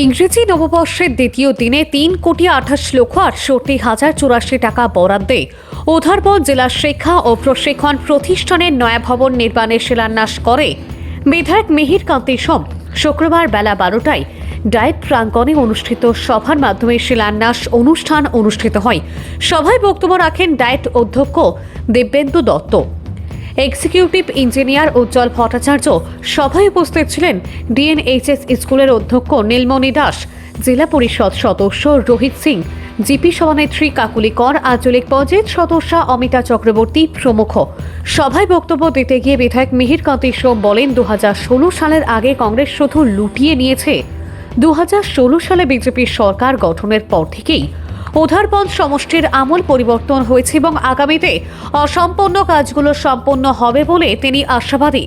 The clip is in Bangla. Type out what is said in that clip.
ইংরেজি নববর্ষের দ্বিতীয় দিনে 3,28,68,084 টাকা বরাদ্দে উধারবন্দ জেলা শিক্ষা ও প্রশিক্ষণ প্রতিষ্ঠানের নয়া ভবন নির্মাণের শিলান্যাস করে বিধায়ক মিহির কান্তি সোম। শুক্রবার বেলা 12টায় ডায়েট প্রাঙ্গণে অনুষ্ঠিত সভার মাধ্যমে শিলান্যাস অনুষ্ঠান অনুষ্ঠিত হয়। সভায় বক্তব্য রাখেন ডায়েট অধ্যক্ষ দিব্যেন্দু দত্ত, এক্সিকিউটিভ ইঞ্জিনিয়ার উজ্জ্বল ভট্টাচার্য। সভায় উপস্থিত ছিলেন ডিএনএইচএস স্কুলের অধ্যক্ষ নীলমণি দাস, জেলা পরিষদ সদস্য রোহিত সিং, জিপি সভানেত্রী কাকুলি কর, আঞ্চলিক পঞ্চায়েত সদস্যা অমিতা চক্রবর্তী প্রমুখ। সভায় বক্তব্য দিতে গিয়ে বিধায়ক মিহির কান্তি সোম বলেন, 2016 সালের আগে কংগ্রেস শুধু লুটিয়ে নিয়েছে। 2016 সালে বিজেপির সরকার গঠনের পর থেকেই উধারবন্দ সমষ্টির আমূল পরিবর্তন হয়েছে এবং আগামীতে অসম্পূর্ণ কাজগুলো সম্পন্ন হবে বলে তিনি আশাবাদী।